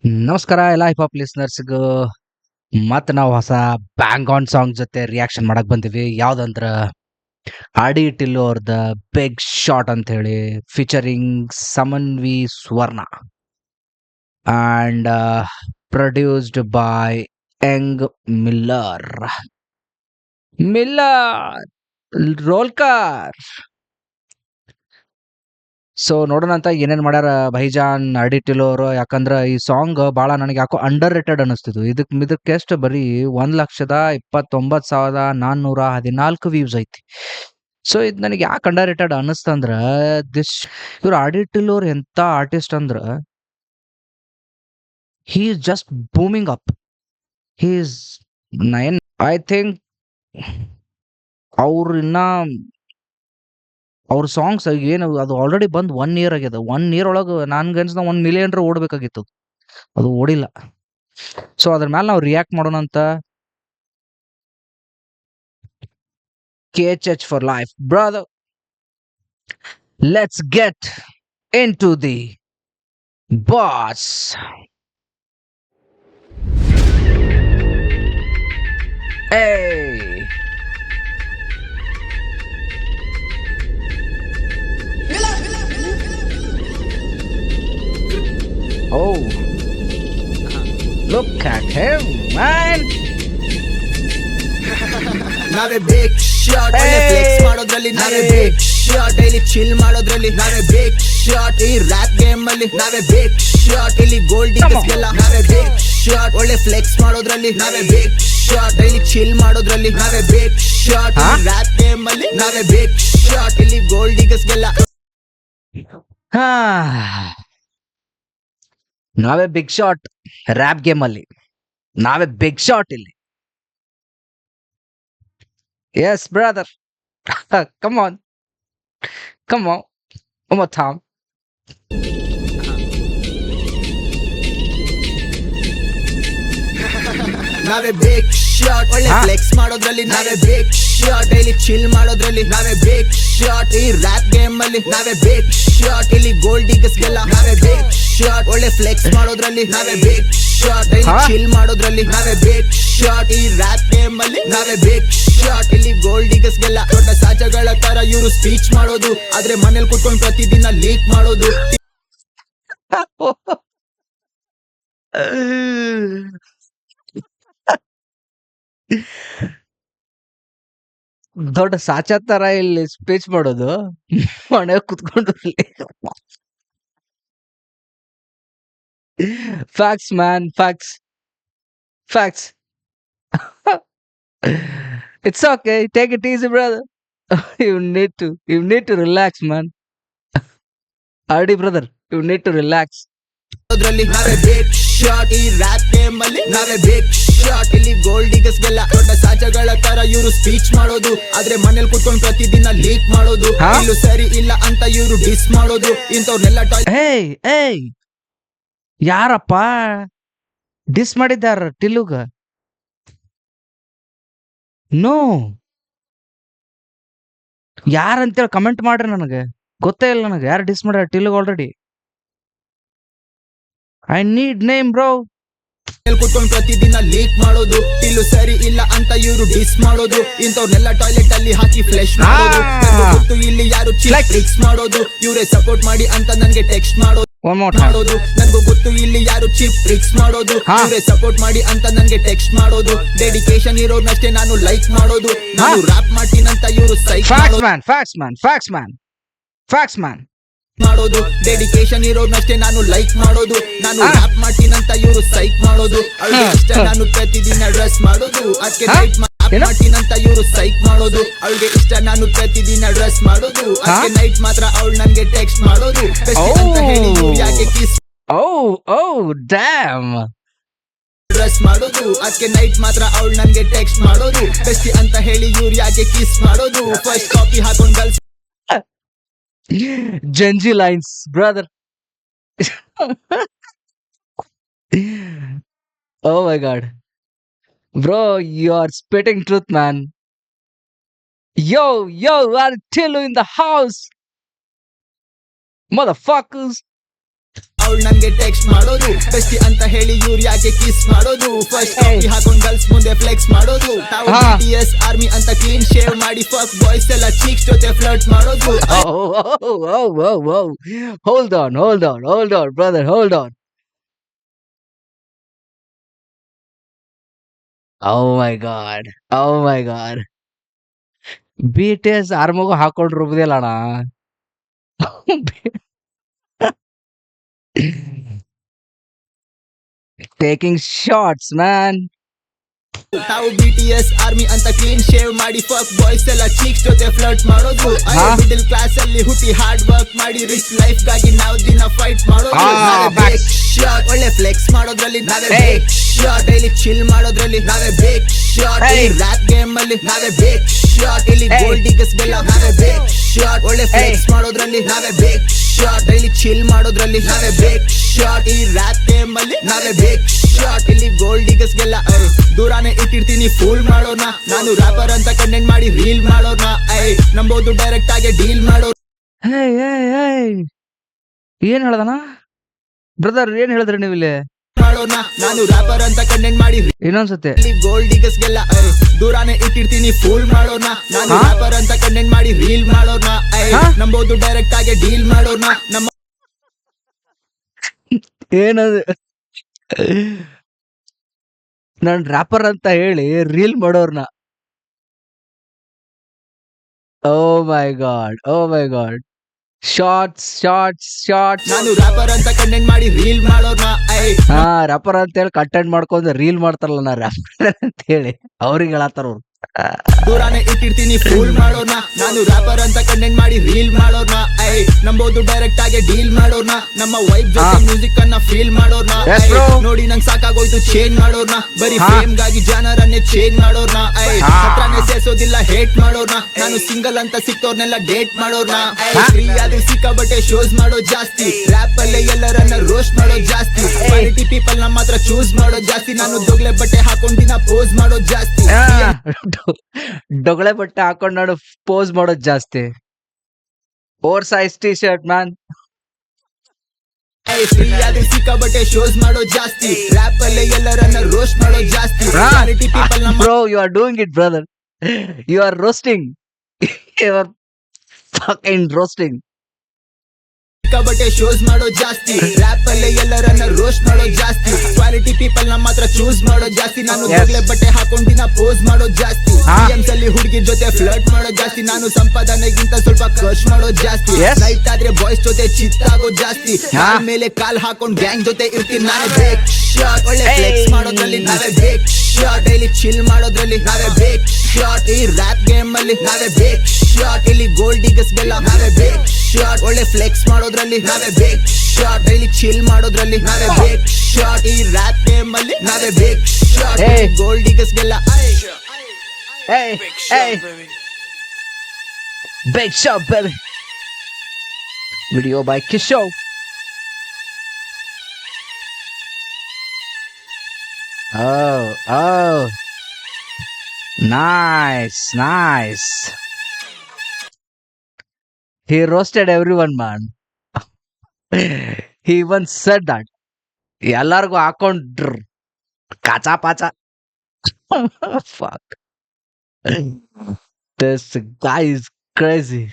ನಮಸ್ಕಾರ ಎಲ್ಲ hip hop ಲಿಸ್ನರ್ಸ್ಗೂ ಮತ್ ನಾವು ಹೊಸ ಬ್ಯಾಂಗ್ ಆನ್ ಸಾಂಗ್ ಜೊತೆ ರಿಯಾಕ್ಷನ್ ಮಾಡಕ್ ಬಂದಿವಿ. ಯಾವ್ದಂದ್ರ ಆಡಿ ಟಿಲ್ಲು ಅವ್ರದ ಬಿಗ್ ಶಾಟ್ ಅಂತ ಹೇಳಿ featuring Saman V Swarna and produced by young Miller Miller ರೋಲ್ಕರ್. ಸೊ ನೋಡೋಣ ಅಂತ ಏನೇನ್ ಮಾಡ್ಯಾರ ಭೈಜಾನ್ ಅಡಿಟಿಲ್ ಅವರು. ಯಾಕಂದ್ರ ಈ ಸಾಂಗ್ ಬಹಳ ನನಗೆ ಯಾಕೋ ಅಂಡರ್ ರೇಟೆಡ್ ಅನಿಸ್ತಿದ್ವು. ಇದಕ್ಕೆ ಎಷ್ಟು ಬರೀ 1,29,414 ವ್ಯೂಸ್ ಐತಿ. ಸೊ ಇದು ನನಗೆ ಯಾಕೆ ಅಂಡರ್ ರೇಟೆಡ್ ಅನಿಸ್ತಂದ್ರ ಇವ್ರು ಅಡಿಟಿಲ್ ಅವ್ರು ಎಂತ ಆರ್ಟಿಸ್ಟ್ ಅಂದ್ರ he is just booming up. He is nine I think ಅವ್ರ ಇನ್ನ ಅವ್ರ ಸಾಂಗ್ಸ್ ಏನು ಅದು ಆಲ್ರೆಡಿ ಬಂದ್ 1 ಇಯರ್ ಆಗ್ಯದ. 1 ಇಯರ್ ಒಳಗೆ ನನ್ಗನ್ಸ್ದ 1 ಮಿಲಿಯನ್ ಓಡ್ಬೇಕಾಗಿತ್ತು, ಅದು ಓಡಿಲ್ಲ. ಸೊ ಅದ್ರ ಮೇಲೆ ನಾವು ರಿಯಾಕ್ಟ್ ಮಾಡೋಣ ಅಂತ. KHH for life, brother. Let's get into the boss. Hey. Oh, look at him, man. ನಾವೇ ಬೇಕ್ ಶಾಟ್ ಒಳ್ಳೆ ಫ್ಲೆಕ್ಸ್ ಮಾಡೋದ್ರಲ್ಲಿ, ನಾವೇ ಬೇಕ್ ಶಾಟ್ ಇಲ್ಲಿ ಚಿಲ್ ಮಾಡೋದ್ರಲ್ಲಿ, ನಾವೇ ಬೇಕ್ ಶಾಟ್ ಈ ರ್ಯಾಪ್ ಗೇಮ್ ಅಲ್ಲಿ, ನಾವೇ ಬೇಕ್ ಶಾಟ್ ಇಲ್ಲಿ ಗೋಲ್ಡ್ ಡಿಗರ್ಸ್ಗೆಲ್ಲ, ನಾವೇ ಬೇಕ್ ಶಾಟ್ ಒಳ್ಳೆ ಫ್ಲೆಕ್ಸ್ ಮಾಡೋದ್ರಲ್ಲಿ, ನಾವೇ ಬೇಕ್ ಶಾಟ್ ಇಲ್ಲಿ ಚಿಲ್ ಮಾಡೋದ್ರಲ್ಲಿ, ನಾವೇ ಬೇಕ್ ಶಾಟ್ ಈ ರ್ಯಾಪ್ ಗೇಮ್ ಅಲ್ಲಿ, ನಾವೇ ಬೇಕ್ ಶಾಟ್ ಇಲ್ಲಿ ಗೋಲ್ಡ್ ಡಿಗರ್ಸ್ಗೆಲ್ಲ. ನಾವೇ ಬಿಗ್ ಶಾಟ್ ರ್ಯಾಪ್ ಗೇಮ್ ಅಲ್ಲಿ, ನಾವೇ ಬಿಗ್ ಶಾಟ್ ಇಲ್ಲಿ. Yes, brother. Come on. Come on. One more time. ನಾವೇ ಬೇಕ್ ಶಾಟ್ ಒಳ್ಳೆ ಫ್ಲೆಕ್ಸ್ ಮಾಡೋದ್ರಲ್ಲಿ, ನಾವೇ ಬೇಕ್ ಶಾಟ್ ಇಲ್ಲಿ ಚಿಲ್ ಮಾಡೋದ್ರಲ್ಲಿ, ನಾವೇ ಬೇಕ್ ಶಾಟ್ ಈ ರ್ಯಾಪ್ ಗೇಮ್ ಅಲ್ಲಿ, ನಾವೇ ಬೇಕ್ ಶಾಟ್ ಇಲ್ಲಿ ಗೋಲ್ಡ್ ಡಿಗರ್ಸ್ಗೆಲ್ಲ, ನಾವೇ ಬೇಕ್ ಶಾಟ್ ಒಳ್ಳೆ ಫ್ಲೆಕ್ಸ್ ಮಾಡೋದ್ರಲ್ಲಿ, ನಾವೇ ಬೇಕ್ ಶಾಟ್ ಇಲ್ಲಿ ಚಿಲ್ ಮಾಡೋದ್ರಲ್ಲಿ, ನಾವೇ ಬೇಕ್ ಶಾಟ್ ಈ ರ್ಯಾಪ್ ಗೇಮ್ ಅಲ್ಲಿ, ನಾವೇ ಬೇಕ್ ಶಾಟ್ ಇಲ್ಲಿ ಗೋಲ್ಡ್ ಡಿಗರ್ಸ್ಗೆಲ್ಲ. ದೊಡ್ಡ ಸಾಚಗಳ ತರ ಇವರು ಸ್ಪೀಚ್ ಮಾಡೋದು, ಆದ್ರೆ ಮನೇಲಿ ಕುತ್ಕೊಂಡು ಪ್ರತಿದಿನ ಲೀಕ್ ಮಾಡೋದು. ದೊಡ್ಡ ಸಾಚಾ ತರ ಇಲ್ಲಿ ಸ್ಪೀಚ್ ಮಾಡೋದು, ಮನೆ ಕುತ್ಕೊಂಡು. Facts man, facts facts. It's okay, take it easy, brother. You need to relax, man. RD brother, you need to relax. ನಾವೇ ಬೇಕ್ ಶಾಟ್ ಈ ರ್ಯಾಪ್ ಗೇಮ್ ಅಲ್ಲಿ, ನಾವೇ ಬೇಕ್ ಶಾಟ್ ಇಲ್ಲಿ ಗೋಲ್ಡ್ ಡಿಗರ್ಸ್ಗೆಲ್ಲ. ದೊಡ್ಡ ಸಾಚಗಳ ತರ ಇವರು ಸ್ಪೀಚ್ ಮಾಡೋದು, ಆದ್ರೆ ಮನೇಲಿ ಕುತ್ಕೊಂಡು ಪ್ರತಿದಿನ ಲೀಕ್ ಮಾಡೋದು, ಇಲ್ಲೂ ಸರಿ ಇಲ್ಲ ಅಂತ ಇವರು ಡಿಸ್ ಮಾಡೋದು. ಇಂಥವ್ರನ್ನೆಲ್ಲ ಏಯ್ ಯಾರಪ್ಪ ಡಿಸ್ ಮಾಡಿದ್ದಾರ ಟಿಲ್ಲುಗ? ನೋ, ಯಾರಂತೇಳಿ ಕಮೆಂಟ್ ಮಾಡ್ರಿ, ನನಗೆ ಗೊತ್ತೇ ಇಲ್ಲ. ನನಗೆ ಯಾರು ಡಿಸ್ ಮಾಡ್ಯಾರ ಟಿಲ್ಲುಗ already. I need name bro. ಕುತ್ಕೊಂಡು ಪ್ರತಿದಿನ ಲೀಕ್ ಮಾಡೋದು, ಇಲ್ಲೂ ಸರಿ ಇಲ್ಲ ಅಂತ ಇವರು ಡಿಸ್ ಮಾಡೋದು. ಇಂಥವ್ರನ್ನೆಲ್ಲ ಟಾಯ್ಲೆಟ್ ಅಲ್ಲಿ ಹಾಕಿ ಫ್ಲೆಶ್ ಮಾಡೋದು. ಗೊತ್ತು ಇಲ್ಲಿ ಯಾರು ಟ್ರಿಕ್ಸ್ ಮಾಡೋದು, ಇವರೇ ಸಪೋರ್ಟ್ ಮಾಡಿ ಅಂತ ನನ್ಗೆ ಟೆಕ್ಸ್ಟ್ ಮಾಡೋದು. ನನ್ಗೂ ಗೊತ್ತು ಇಲ್ಲಿ ಯಾರು ಚೀಪ್ ಟ್ರಿಕ್ಸ್ ಮಾಡೋದು, ಇವರೇ ಸಪೋರ್ಟ್ ಮಾಡಿ ಅಂತ ನನ್ಗೆ ಟೆಕ್ಸ್ಟ್ ಮಾಡೋದು. ಡೆಡಿಕೇಶನ್ ಇರೋರ್ನಷ್ಟೇ ನಾನು ಲೈಕ್ ಮಾಡೋದು, ನಾನು ರ್ಯಾಪ್ ಮಾಡ್ತೀನಂತ ಇವರು ಸೈಕ್ ಮಾಡೋದು. ಡೆಡಿಕೇಶನ್ ಇರೋರ್ನಷ್ಟೇ ನಾನು ಲೈಕ್ ಮಾಡೋದು, ನಾನು ರ್ಯಾಪ್ ಮಾಡ್ತೀನಂತ ಇವರು ಸೈಕ್ ಮಾಡೋದು. ಅವಳಿಗೆ ಇಷ್ಟ ನಾನು ಪ್ರತಿದಿನ ಡ್ರೆಸ್ ಮಾಡೋದು, ಅದಕ್ಕೆ ನೈಟ್ ಮಾಡ್ತೀನಂತ ಇವರು ಸೈಕ್ ಮಾಡೋದು. ಅವಳಿಗೆ ಇಷ್ಟ ನಾನು ಪ್ರತಿದಿನ ಡ್ರೆಸ್ ಮಾಡೋದು, ಅದಕ್ಕೆ ನೈಟ್ ಮಾತ್ರ ಅವಳು ನನ್ಗೆ ಟೆಕ್ಸ್ಟ್ ಮಾಡೋದು. ಅಂತ ಹೇಳಿ ಇವ್ರು ಯಾಕೆ ಕಿಸ್ ಡ್ರೆಸ್ ಮಾಡೋದು, ಅದಕ್ಕೆ ನೈಟ್ ಮಾತ್ರ ಅವಳು ನನ್ಗೆ ಟೆಕ್ಸ್ಟ್ ಮಾಡೋದು. ಬೆಸ್ಟಿ ಅಂತ ಹೇಳಿ ಇವ್ರು ಯಾಕೆ ಕಿಸ್ ಮಾಡೋದು. ಫಸ್ಟ್ ಕಾಪಿ ಹಾಕೊಂಡ್ girls Genji lines, brother. Oh my god. Bro, you are spitting truth, man. Yo, Artillu in the house. Motherfuckers. ಅವಳು ನಂಗೆ ಟೆಕ್ಸ್ಟ್ ಮಾಡೋದು ಬೆಸ್ಟಿ ಅಂತ ಹೇಳಿ ಇವ್ರು ಯಾಕೆ ಕಿಸ್ ಮಾಡೋದು ಫಸ್ಟ್ ಕಾಪಿ ಹಾಕೊಂಡ್ ಗರ್ಲ್ಸ್ ಮುಂದೆ ಫ್ಲೆಕ್ಸ್ ಮಾಡೋದು ತಾವು BTS ಆರ್ಮಿ ಅಂತ ಕ್ಲೀನ್ ಶೇವ್ ಮಾಡಿ ಫಕ್ ಬಾಯ್ಸ್ ಎಲ್ಲ ಚೀಕ್ಸ್ ಜೊತೆ ಫ್ಲರ್ಟ್ ಮಾಡೋದು Hold on, brother, hold on. Oh my god. BTS ಆರ್ಮಗು ಹಾಕೊಂಡ್ರು ರುಬ್ದಿಲ್ಲ ಅಣ್ಣ. Taking shots, man. ತಾವು BTS ಆರ್ಮಿ ಅಂತ ಕ್ಲೀನ್ ಶೇವ್ ಮಾಡಿ ಫಕ್ ಬಾಯ್ಸ್ ಎಲ್ಲ ಚೀಕ್ಸ್ ಜೊತೆ ಫ್ಲರ್ಟ್ ಮಾಡೋದು ಮಿಡಲ್ ಕ್ಲಾಸ್ ಅಲ್ಲಿ ಹುಟ್ಟಿ ಹಾರ್ಡ್ ವರ್ಕ್ ಮಾಡಿ ರಿಚ್ ಲೈಫ್ ಗಾಗಿ ನಾವು ದಿನ ಫೈಟ್ ಮಾಡೋದು ನಾವೇ ಶಾಟ್ ಒಳ್ಳೆ ಫ್ಲೆಕ್ಸ್ ಮಾಡೋದ್ರಲ್ಲಿ ನಾವೇ ಬೇಕ್ ಶಾಟ್ ಡೈಲಿ ಚಿಲ್ ಮಾಡೋದ್ರಲ್ಲಿ ನಾವೇ ಬೇಕ್ ಶಾಟ್ ರ್ಯಾಪ್ ಗೇಮ್ ಅಲ್ಲಿ ನಾವೇ ಬೇಕ್ ಶಾಟ್ ಇಲ್ಲಿ ಗೋಲ್ಡ್ ಡಿಗರ್ಸ್ ಗೆಲ್ಲ ನಾವೇ ಬೇಕ್ ಶಾಟ್ ಒಳ್ಳೆ ಫ್ಲೆಕ್ಸ್ ಮಾಡೋದ್ರಲ್ಲಿ ನಾವೇ ಬೇಕ್ ಶಾಟ್ ಡೈಲಿ ಚಿಲ್ ಮಾಡೋದ್ರಲ್ಲಿ ನಾವೇ ಬೇಕ್ ಶಾಟ್ ಈ ರ್ಯಾಪ್ ಗೇಮ್ ಅಲ್ಲಿ ನಾವೇ ಬೇಕ್ ಶಾಟ್ ಇಲ್ಲಿ ಗೋಲ್ಡ್ ಡಿಗರ್ಸ್ ಗೆಲ್ಲ ದೂರಾನೇ ಇಟ್ಟಿರ್ತೀನಿ ಫೂಲ್ ಮಾಡೋಣ ನಾನು ರ್ಯಾಪರ್ ಅಂತ ಕಂಟೆಂಟ್ ಮಾಡಿ ರೀಲ್ ಮಾಡೋಣ ನಂಬೋದು ಡೈರೆಕ್ಟ್ ಆಗಿ ಡೀಲ್ ಮಾಡೋ ಏನ್ ಹೇಳ್ದನ ಬ್ರದರ್, ಏನ್ ಹೇಳಿದ್ರಿ ನೀವು ಇಲ್ಲಿ? ಮಾಡೋಣ ನಾನು ರ್ಯಾಪರ್ ಅಂತ ಕಂಟೆಂಟ್ ಮಾಡಿ ಇನ್ನೊಂದ್ಸತಿ ಇಲ್ಲಿ ಗೋಲ್ಡ್ ಡಿಗರ್ಸ್ ಗೆಲ್ಲ ದೂರಾನೇ ಇಟ್ಟಿರ್ತೀನಿ ಫೂಲ್ ಮಾಡೋಣ ನಾನು ರ್ಯಾಪರ್ ಅಂತ ಕಂಟೆಂಟ್ ಮಾಡಿ ರೀಲ್ ಮಾಡೋಣ ನಂಬೋದು ಡೈರೆಕ್ಟ್ ಆಗಿ ಡೀಲ್ ಮಾಡೋಣ ನಮ್ಮ ಏನದು ನಾನ್ ರ್ಯಾಪರ್ ಅಂತ ಹೇಳಿ ರೀಲ್ ಮಾಡೋರ್ನ. ಓ ಮೈ ಗಾಡ್ ಶಾರ್ಟ್ಸ್. ನಾನು ರ್ಯಾಪರ್ ಅಂತ ಕಂಟೆಂಟ್ ಮಾಡಿ ರೀಲ್ ಮಾಡೋಣ ರ್ಯಾಪರ್ ಅಂತ ಹೇಳಿ ಕಂಟೆಂಟ್ ಮಾಡ್ಕೊಂಡು ರೀಲ್ ಮಾಡ್ತಾರಲ್ಲ ನಾ ರ್ಯಾಪರ್ ಅಂತ ಹೇಳಿ ಅವ್ರಿಗೆ ಹೇಳತ್ತಾರ ಅವ್ರು. ದೂರಾನೇ ಇಟ್ಟಿರ್ತೀನಿ ಫೂಲ್ ಮಾಡೋಣ ನಾನು ರ್ಯಾಪರ್ ಅಂತ ಕಂಟೆಂಟ್ ಮಾಡಿ ರೀಲ್ ಮಾಡೋಣ ನಂಬೋದು ಡೈರೆಕ್ಟ್ ಆಗಿ ಡೀಲ್ ಮಾಡೋಣ ನಮ್ಮ ವೈಫ್ ಜೊತೆ ಮ್ಯೂಸಿಕ್ ಅನ್ನ ಫೀಲ್ ಮಾಡೋಣ ನೋಡಿ ನಂಗೆ ಸಾಕಾಗೋಯ್ತು ಚೇಂಜ್ ಮಾಡೋಣ ಬರೀ ಫೇಮ್ ಗಾಗಿ ಜನರನ್ನೇ ಚೇಂಜ್ ಮಾಡೋಣ ಹತ್ರನೇ ಸೇರ್ಸೋದಿಲ್ಲ ಹೇಟ್ ಮಾಡೋಣ ನಾನು ಸಿಂಗಲ್ ಅಂತ ಸಿಕ್ತವ್ರನ್ನೆಲ್ಲ ಡೇಟ್ ಮಾಡೋಣ ಫ್ರೀ ಆದ್ರೆ ಸಿಕ್ಕಾಬಟ್ಟೆ ಶೋಸ್ ಮಾಡೋ ಜಾಸ್ತಿ ರ್ಯಾಪ್ ಅಲ್ಲೇ ಎಲ್ಲರನ್ನ ರೋಸ್ಟ್ ಮಾಡೋ ಜಾಸ್ತಿ ಕ್ವಾಲಿಟಿ ಪೀಪಲ್ ನಮ್ಮ ಹತ್ರ ಚೂಸ್ ಮಾಡೋ ಜಾಸ್ತಿ ನಾನು ದೊಗ್ಲೆ ಬಟ್ಟೆ ಹಾಕೊಂಡ್ ದಿನ ಪೋಸ್ ಮಾಡೋ ಜಾಸ್ತಿ ಡೊಗಳೆ ಬಟ್ಟೆ ಹಾಕೊಂಡ್ ನಾನು ಪೋಸ್ ಮಾಡೋದ್ ಜಾಸ್ತಿ. Over size T shirt man. Free ಆದ್ರೆ ಸಿಕ್ಕಾಬಟ್ಟೆ ಶೋಸ್ ಮಾಡೋ ಜಾಸ್ತಿ ರ್ಯಾಪ್ ಅಲ್ಲೇ ಎಲ್ಲರನ್ನ ರೋಸ್ಟ್ ಮಾಡೋ ಜಾಸ್ತಿ ಕ್ವಾಲಿಟಿ ಪೀಪಲ್ ನಮ್ಮ Bro, you are doing it, brother. You are roasting. You are fucking roasting. ಸಿಕ್ಕಾಬಟ್ಟೆ ಶೋಸ್ ಮಾಡೋ ಜಾಸ್ತಿ ರ್ಯಾಪ್ ಅಲ್ಲೇ ಎಲ್ಲರನ್ನ ರೋಸ್ಟ್ ಮಾಡೋ ಜಾಸ್ತಿ ಕ್ವಾಲಿಟಿ ಪೀಪಲ್ ನಮ್ಮ ಹತ್ರ ಚೂಸ್ ಮಾಡೋ ಜಾಸ್ತಿ ನಾನು ದೊಗ್ಲೆ ಬಟ್ಟೆ ಹಾಕೊಂಡ್ ದಿನ ಪೋಸ್ ಮಾಡೋ ಜಾಸ್ತಿ DMs ಅಲ್ಲಿ ಹುಡುಗಿ ಜೊತೆ ಫ್ಲರ್ಟ್ ಮಾಡೋ ಜಾಸ್ತಿ ನಾನು ಸಂಪಾದನೆಗಿಂತ ಸ್ವಲ್ಪ ಖರ್ಚ್ ಮಾಡೋ ಜಾಸ್ತಿ ನೈಟ್ ಆದ್ರೆ ಬಾಯ್ಸ್ ಜೊತೆ ಚಿತ್ತಾಗೋ ಜಾಸ್ತಿ ಮೇಲೆ ಕಾಲ್ ಹಾಕೊಂಡ್ ಗ್ಯಾಂಗ್ ಜೊತೆ ಇರ್ತೀನಿ ನಾನೇ ಬೇಕ್ ಶಾಟ್ ಒಳ್ಳೆ ಫ್ಲೆಕ್ಸ್ ಮಾಡೋದ್ರಲ್ಲಿ ನಾವೇ ಬೇಕ್ ಶಾಟ್ ಡೈಲಿ ಚಿಲ್ ಮಾಡೋದ್ರಲ್ಲಿ ನಾವೇ ಬೇಕ್ ಶಾಟ್ ಈ ರ್ಯಾಪ್ ಗೇಮ್ ಅಲ್ಲಿ ನಾವೇ ಬೇಕ್ ಶಾಟ್ ಇಲ್ಲಿ ಗೋಲ್ಡ್ ಡಿಗರ್ಸ್ ಗೆಲ್ಲ ನಾವೇ ಬೇಕ್ ಶಾಟ್ ಒಳ್ಳೆ ಫ್ಲೆಕ್ಸ್ ಮಾಡೋದ್ರಲ್ಲಿ ನಾವೇ ಬೇಕ್ ಶಾಟ್ ಡೈಲಿ ಚಿಲ್ ಮಾಡೋದ್ರಲ್ಲಿ ನಾವೇ ಬೇಕ್ ಶಾಟ್ ಈ ರ್ಯಾಪ್ ಗೇಮ್ ಅಲ್ಲಿ ನಾವೇ ಬೇಕ್ ಶಾಟ್ ಗೋಲ್ಡ್ ಡಿಗರ್ಸ್ ಗೆಲ್ಲ Big shot, baby. Video by Kishore. Oh. Nice. He roasted everyone, man. He even said that. ಎಲ್ಲಾರ್ಗು ಹಾಕೊಂಡ್ರು ಕಾಚಾ ಪಾಚಾ. Fuck. This guy is crazy.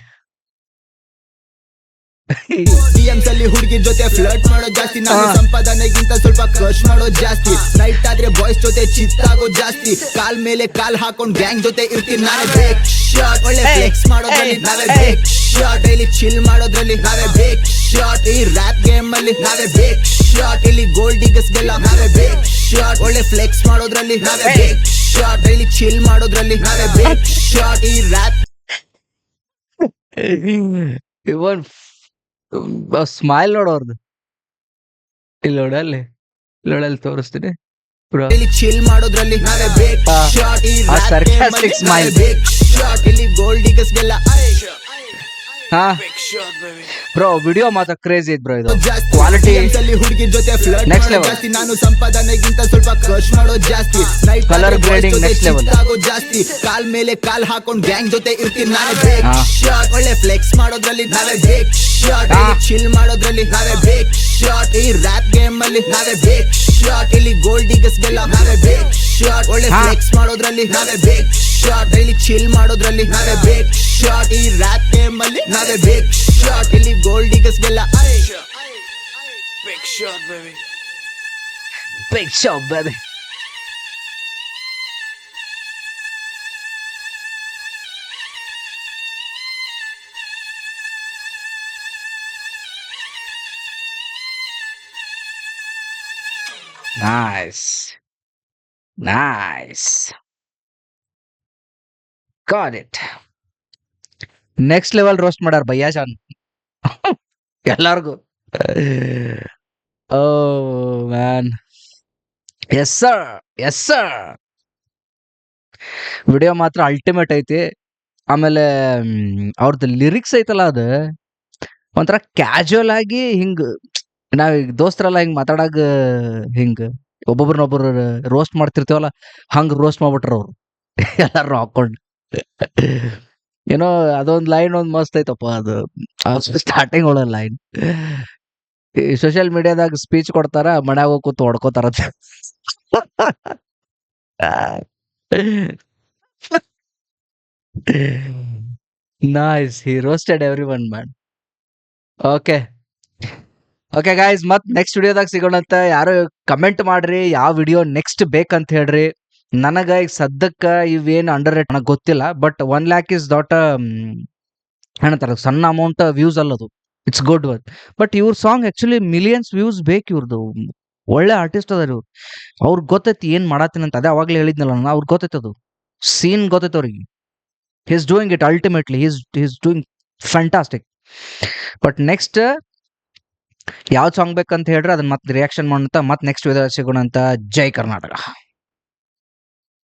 DMs ಅಲ್ಲಿ ಹುಡುಗಿ ಜೊತೆ ಫ್ಲರ್ಟ್ ಮಾಡೋ ಜಾಸ್ತಿ ನಾನು ಸಂಪಾದನೆಗಿಂತ ಸ್ವಲ್ಪ ಖರ್ಚ್ ಮಾಡೋ ಜಾಸ್ತಿ ನೈಟ್ ಆದ್ರೆ ಬಾಯ್ಸ್ ಜೊತೆ ಚಿತ್ತಾಗೋ ಜಾಸ್ತಿ ಕಾಲ್ ಮೇಲೆ ಕಾಲ್ ಹಾಕೊಂಡ್ ಗ್ಯಾಂಗ್ ಜೊತೆ ಇರ್ತೀನಿ ನಾನೇ ಬೇಕ್ ಶಾಟ್ ಒಳ್ಳೆ ಫ್ಲೆಕ್ಸ್ ಮಾಡೋದ್ರಲ್ಲಿ ನಾವೇ ಬೇಕ್ ಶಾಟ್ ಡೈಲಿ ಚಿಲ್ ಮಾಡೋದ್ರಲ್ಲಿ ನಾವೇ ಬೇಕ್ ಶಾಟ್ ಈ ರ್ಯಾಪ್ ಗೇಮ್ ಅಲ್ಲಿ ನಾವೇ ಬೇಕ್ ಶಾಟ್ ಇಲ್ಲಿ ಗೋಲ್ಡ್ ಡಿಗರ್ಸ್ ಗೆಲ್ಲ ನಾವೇ ಬೇಕ್ ಶಾಟ್ ಒಳ್ಳೆ ಫ್ಲೆಕ್ಸ್ ಮಾಡೋದ್ರಲ್ಲಿ ನಾವೇ ಬೇಕ್ ಶಾಟ್ ಡೈಲಿ ಚಿಲ್ ಮಾಡೋದ್ರಲ್ಲಿ ನಾವೇ ಬೇಕ್ ಶಾಟ್ ಈ ರ್ಯಾಪ್ ಇವನ್ ಸ್ಮೈಲ್ ನೋಡೋರ್ದು ಇಲ್ಲಿ ನೋಡಲ್ಲಿ ತೋರಿಸ್ತೀನಿ ಚಿಲ್ ಮಾಡೋದ್ರಲ್ಲಿ ನಾವೇ ಬೇಕ್ ಶಾಟ್ ಈ sarcastic smile. ಬೇಕ್ ಶಾಟ್ ಇಲ್ಲಿ ಗೋಲ್ಡ್ ಡಿಗರ್ಸ್ ಗೆಲ್ಲ ಹಾ ಬ್ರೋ ವಿಡಿಯೋ ಮಾತ್ರ ಕ್ರೇಜಿ ಐತ್ ಬ್ರೋ ಇದು ಜಾಸ್ತಿ ಕ್ವಾಲಿಟಿ DMs ಅಲ್ಲಿ ಹುಡುಗಿ ಜೊತೆ ಫ್ಲರ್ಟ್ Next ಮಾಡೋದು level. ಜಾಸ್ತಿ ನಾನು ಸಂಪಾದನೆಗಿಂತ ಸ್ವಲ್ಪ ಖರ್ಚು ಮಾಡೋದು ಜಾಸ್ತಿ night Colour grading next level. ಆಗೋದು ಜಾಸ್ತಿ ಕಾಲ್ ಮೇಲೆ ಕಾಲ್ ಹಾಕೊಂಡ್ ಗ್ಯಾಂಗ್ ಜೊತೆ ಇರ್ತೀನಿ ನಾನೇ ಬೇಕ್ ಹಾ. ಶಾಟ್ ಒಳ್ಳೆ ಫ್ಲೆಕ್ಸ್ ಮಾಡೋದ್ರಲ್ಲಿ ನಾವೇ ಬೇಕ್ ಶಾಟ್ ಹಾ. ಚಿಲ್ ಮಾಡೋದ್ರಲ್ಲಿ ನಾವೇ ಬೇಕ್ ಶಾಟ್ ಈ ರ್ಯಾಪ್ ಗೇಮ್ ಅಲ್ಲಿ ನಾವೇ ಬೇಕ್ ಶಾಟ್ ಇಲ್ಲಿ ಗೋಲ್ಡ್ ಡಿಗಸ್ಗೆಲ್ಲ ನಾವೇ ಬೇಕ್ ಶಾಟ್ ಒಳ್ಳೆ ಹಾ. ಫ್ಲೆಕ್ಸ್ ಮಾಡೋದ್ರಲ್ಲಿ ನಾವೇ ಬೇಕ್ ಶಾಟ್ ಇಲ್ಲಿ ಚಿಲ್ ಮಾಡೋದ್ರಲ್ಲಿ ನಾವೇ ಬೇಕ್ ಶಾಟ್ ಈ ರ್ಯಾಪ್ ಗೇಮ್ ಅಲ್ಲಿ ನಾವೇ ಬೇಕ್ ಶಾಟ್ ಇಲ್ಲಿ ಗೋಲ್ಡ್ ಡಿಗಸ್ಗೆಲ್ಲ Big shot, baby. Big shot baby nice nice got it next level roast ಮಾಡ್ಯಾರ ಭಯ್ಯಾ ಜಾನ್ ಎಲ್ಲಾರ್ಗು O man yes sir yes sir video ಮಾತ್ರ ಅಲ್ಟಿಮೇಟ್ ಐತಿ ಆಮೇಲೆ ಅವ್ರದ್ದು ಲಿರಿಕ್ಸ್ ಐತಲ್ಲ ಅದು ಒಂಥರ ಕ್ಯಾಶುವಲ್ ಆಗಿ ಹಿಂಗ್ ನಾವ್ ದೋಸ್ತರೆಲ್ಲ ಹಿಂಗ್ ಮಾತಾಡಾಗ ಹಿಂಗ್ ಒಬ್ಬೊಬ್ರನ್ನೊಬ್ರು ರೋಸ್ಟ್ ಮಾಡ್ತಿರ್ತೀವಲ್ಲ ಹಂಗ್ ರೋಸ್ಟ್ ಮಾಡ್ಬಿಟ್ರ ಅವ್ರು ಎಲ್ಲಾರು ಹಾಕೊಂಡು ಏನೋ ಅದೊಂದ್ ಲೈನ್ ಒಂದ್ ಮಸ್ತ್ ಐತಪ್ಪ ಅದು ಸ್ಟಾರ್ಟಿಂಗ್ ಒಳಗ್ ಲೈನ್ ಈ ಸೋಷಿಯಲ್ ಮೀಡಿಯಾದಾಗ ಸ್ಪೀಚ್ ಕೊಡ್ತಾರ ಮನ್ಯಾಗ ಹೋಗಿ ಕೂತ್ ಹೊಡ್ಕೋತಾರ nice he roasted every one man okay okay guys ಮತ್ ನೆಕ್ಸ್ಟ್ ವಿಡಿಯೋದಾಗ ಸಿಗೋಣಂತ ಯಾರು ಕಮೆಂಟ್ ಮಾಡ್ರಿ ಯಾವ ವಿಡಿಯೋ ನೆಕ್ಸ್ಟ್ ಬೇಕಂತ ಹೇಳ್ರಿ ನನಗ ಈಗ ಸದ್ಯಕ್ಕ ಇವೇನು ಅಂಡರ್ ರೇಟ್ ನನಗೆ ಗೊತ್ತಿಲ್ಲ ಬಟ್ 1 lakh ಇಸ್ ನಾಟ್ ಏನಂತಾರ ಸಣ್ಣ ಅಮೌಂಟ್ ವ್ಯೂಸ್ ಅಲ್ಲದು ಇಟ್ಸ್ ಗುಡ್ ಒನ್ ಬಟ್ ಇವ್ರ ಸಾಂಗ್ ಆಕ್ಚುಲಿ ಮಿಲಿಯನ್ಸ್ ವ್ಯೂಸ್ ಬೇಕು ಇವ್ರದ್ದು ಒಳ್ಳೆ ಆರ್ಟಿಸ್ಟ್ ಅದಾರ ಇವ್ರು ಅವ್ರಿಗೆ ಗೊತ್ತೈತಿ ಏನ್ ಮಾಡತ್ತೀನಿ ಅಂತ ಅದೇ ಅವಾಗ್ಲೇ ಹೇಳಿದ್ನಲ್ಲ ನಾನು ಅವ್ರಿಗೆ ಗೊತ್ತೈತಿ ಅದು ಸೀನ್ ಗೊತ್ತೈತಿ ಅವ್ರಿಗೆ is doing it ultimately is doing fantastic but next ಯಾವ್ದು ಸಾಂಗ್ ಬೇಕಂತ ಹೇಳ್ರಿ ಅದನ್ನ ಮತ್ತೆ ರಿಯಾಕ್ಷನ್ ಮಾಡೋಂತ ಮತ್ತೆ ನೆಕ್ಸ್ಟ್ ವಿಡಿಯೋ ಸಿಗೋಣ ಅಂತ ಜೈ ಕರ್ನಾಟಕ